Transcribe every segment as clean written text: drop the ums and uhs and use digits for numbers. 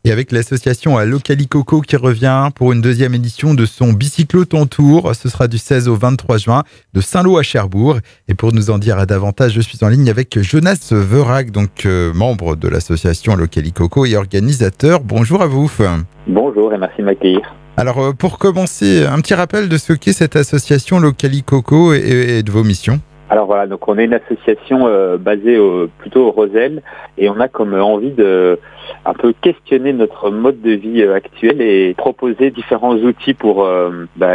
Et avec l'association Localicoco qui revient pour une deuxième édition de son Bicyclo Ton Tour. Ce sera du 16 au 23 juin de Saint-Lô à Cherbourg. Et pour nous en dire davantage, je suis en ligne avec Jonas Verac, donc membre de l'association Localicoco et organisateur. Bonjour à vous. Bonjour et merci de m'accueillir. Alors pour commencer, un petit rappel de ce qu'est cette association Localicoco et de vos missions. Alors voilà, donc on est une association basée plutôt au Rosel et on a comme envie de un peu questionner notre mode de vie actuel et proposer différents outils pour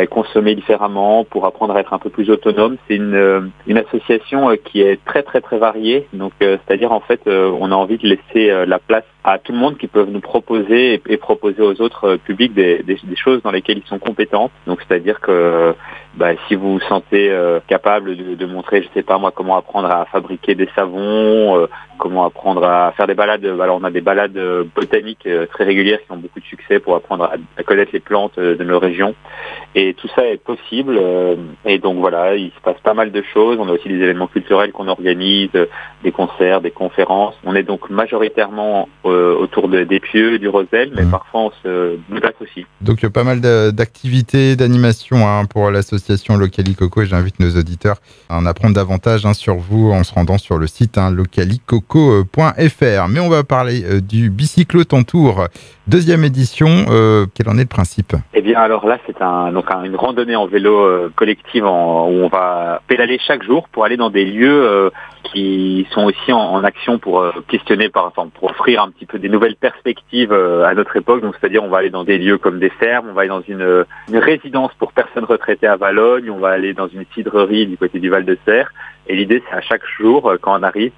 consommer différemment, pour apprendre à être un peu plus autonome. C'est une association qui est très très très variée, donc c'est-à-dire en fait on a envie de laisser la place à tout le monde qui peuvent nous proposer et proposer aux autres publics des choses dans lesquelles ils sont compétents. Donc c'est-à-dire que si vous vous sentez capable de montrer, je sais pas moi, comment apprendre à fabriquer des savons, comment apprendre à faire des balades. Alors on a des balades botaniques très régulières qui ont beaucoup de succès pour apprendre à connaître les plantes de nos régions. Et tout ça est possible. Et donc voilà, il se passe pas mal de choses. On a aussi des événements culturels qu'on organise, des concerts, des conférences. On est donc majoritairement autour des Pieux, du Rosel, mais parfois on se déplace aussi. Donc pas mal d'activités, d'animations pour l'association Localicoco et j'invite nos auditeurs à en apprendre davantage sur vous en se rendant sur le site localicoco.fr. Mais on va parler du Bicyclo Ton Tour, deuxième édition. Quel en est le principe ? Eh bien alors là c'est une randonnée en vélo collective où on va pédaler chaque jour pour aller dans des lieux qui sont aussi en action pour questionner, pour offrir un petit peu des nouvelles perspectives à notre époque. Donc c'est-à-dire on va aller dans des lieux comme des fermes, on va aller dans une résidence pour personnes retraitées à Valogne, on va aller dans une cidrerie du côté du Val de Serre. Et l'idée c'est à chaque jour quand on arrive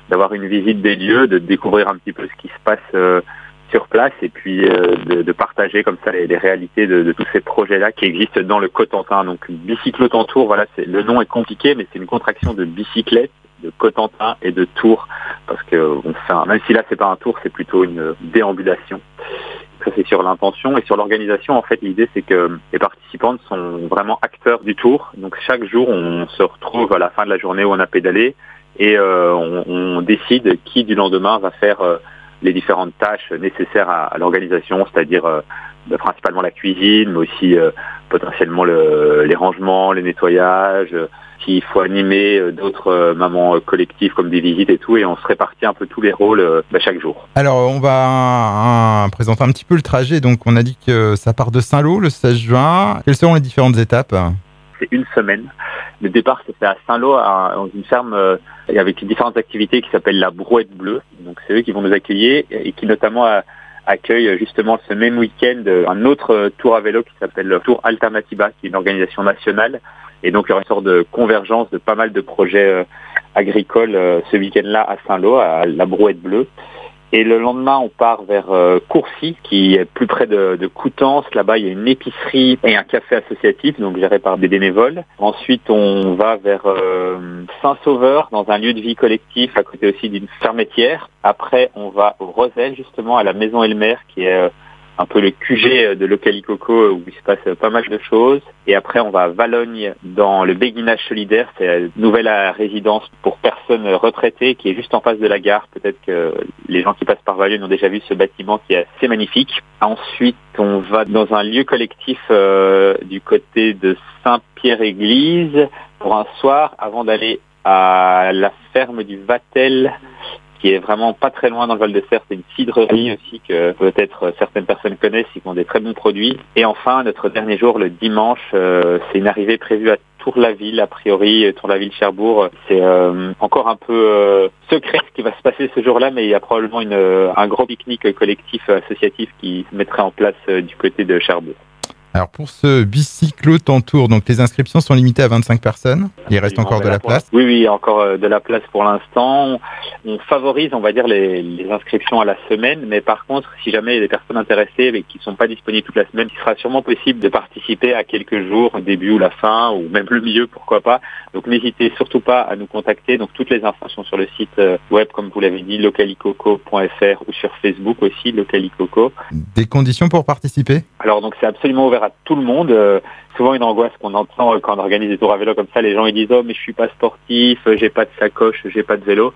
d'avoir une visite des lieux, de découvrir un petit peu ce qui se passe sur place et puis de partager comme ça les réalités de tous ces projets-là qui existent dans le Cotentin. Donc Bicyclo Ton Tour, voilà, le nom est compliqué, mais c'est une contraction de bicyclette, de Cotentin et de tour, parce que même si là c'est pas un tour, c'est plutôt une déambulation. Ça c'est sur l'intention et sur l'organisation. En fait, l'idée c'est que les participantes sont vraiment acteurs du tour. Donc chaque jour, on se retrouve à la fin de la journée où on a pédalé et on décide qui du lendemain va faire les différentes tâches nécessaires à l'organisation, c'est-à-dire principalement la cuisine, mais aussi potentiellement les rangements, les nettoyages, s'il faut animer d'autres mamans collectives comme des visites et tout, et on se répartit un peu tous les rôles chaque jour. Alors on va présenter un petit peu le trajet, donc on a dit que ça part de Saint-Lô le 16 juin. Quelles seront les différentes étapes ? C'est une semaine. Le départ se fait à Saint-Lô, dans une ferme avec différentes activités qui s'appellent la Brouette Bleue. Donc c'est eux qui vont nous accueillir et qui notamment accueillent justement ce même week-end un autre tour à vélo qui s'appelle le Tour Alternativa, qui est une organisation nationale. Et donc il y aura une sorte de convergence de pas mal de projets agricoles ce week-end-là à Saint-Lô, à la Brouette Bleue. Et le lendemain, on part vers Courcy, qui est plus près de Coutances. Là-bas, il y a une épicerie et un café associatif, donc géré par des bénévoles. Ensuite, on va vers Saint-Sauveur, dans un lieu de vie collectif, à côté aussi d'une fermetière. Après, on va au Rosel, justement, à la Maison Elmer, qui est un peu le QG de Localicoco où il se passe pas mal de choses. Et après, on va à Valogne dans le béguinage solidaire. C'est une nouvelle résidence pour personnes retraitées qui est juste en face de la gare. Peut-être que les gens qui passent par Valogne ont déjà vu ce bâtiment qui est assez magnifique. Ensuite, on va dans un lieu collectif du côté de Saint-Pierre-Église pour un soir avant d'aller à la ferme du Vatel, qui est vraiment pas très loin dans le Val de Serre. C'est une cidrerie aussi que peut-être certaines personnes connaissent, qui ont des très bons produits. Et enfin, notre dernier jour, le dimanche, c'est une arrivée prévue à Tour-la-Ville, a priori, Tour-la-Ville-Cherbourg. C'est encore un peu secret ce qui va se passer ce jour-là, mais il y a probablement un gros pique-nique collectif associatif qui se mettrait en place du côté de Cherbourg. Alors pour ce Bicyclo Ton Tour, donc les inscriptions sont limitées à 25 personnes. Il reste encore de la place. Oui, il y a encore de la place pour l'instant. On favorise, on va dire, les inscriptions à la semaine, mais par contre, si jamais il y a des personnes intéressées mais qui ne sont pas disponibles toute la semaine, il sera sûrement possible de participer à quelques jours, au début ou la fin, ou même le milieu, pourquoi pas. Donc n'hésitez surtout pas à nous contacter. Donc toutes les infos sont sur le site web, comme vous l'avez dit, localicoco.fr, ou sur Facebook aussi, Localicoco. Des conditions pour participer ? Alors donc c'est absolument ouvert ouvert à tout le monde. Souvent une angoisse qu'on entend quand on organise des tours à vélo comme ça, les gens ils disent oh mais je suis pas sportif, j'ai pas de sacoche, j'ai pas de vélo.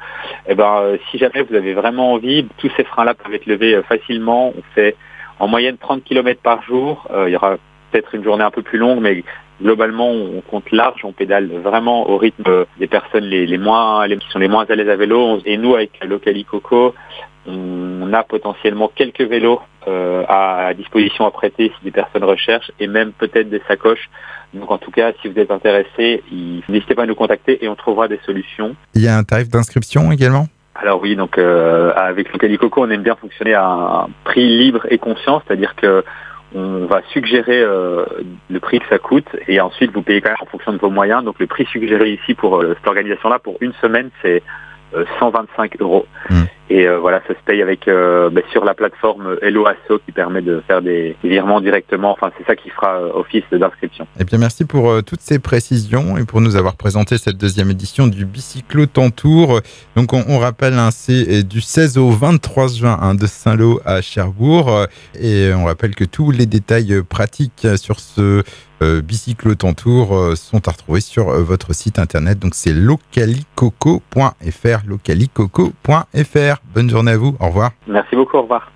Eh ben si jamais vous avez vraiment envie, tous ces freins-là peuvent être levés facilement. On fait en moyenne 30 km par jour. Il y aura peut-être une journée un peu plus longue, mais globalement on compte large, on pédale vraiment au rythme des personnes qui sont les moins à l'aise à vélo. Et nous avec Locali Coco, on a potentiellement quelques vélos à disposition à prêter si des personnes recherchent et même peut-être des sacoches. Donc en tout cas, si vous êtes intéressé, n'hésitez pas à nous contacter et on trouvera des solutions. Il y a un tarif d'inscription également ? Alors oui, donc avec Locali Coco, on aime bien fonctionner à un prix libre et conscient, c'est-à-dire que on va suggérer le prix que ça coûte et ensuite vous payez quand même en fonction de vos moyens. Donc le prix suggéré ici pour cette organisation-là pour une semaine, c'est 125 €. Et voilà, ça se paye avec sur la plateforme Hello Asso qui permet de faire des virements directement. Enfin, c'est ça qui fera office d'inscription. Eh bien, merci pour toutes ces précisions et pour nous avoir présenté cette deuxième édition du Bicyclo-Tentour. Donc, on rappelle, c'est du 16 au 23 juin de Saint-Lô à Cherbourg. Et on rappelle que tous les détails pratiques sur ce Bicyclo-Tentour sont à retrouver sur votre site internet. Donc, c'est localicoco.fr, localicoco.fr. Bonne journée à vous. Au revoir. Merci beaucoup. Au revoir.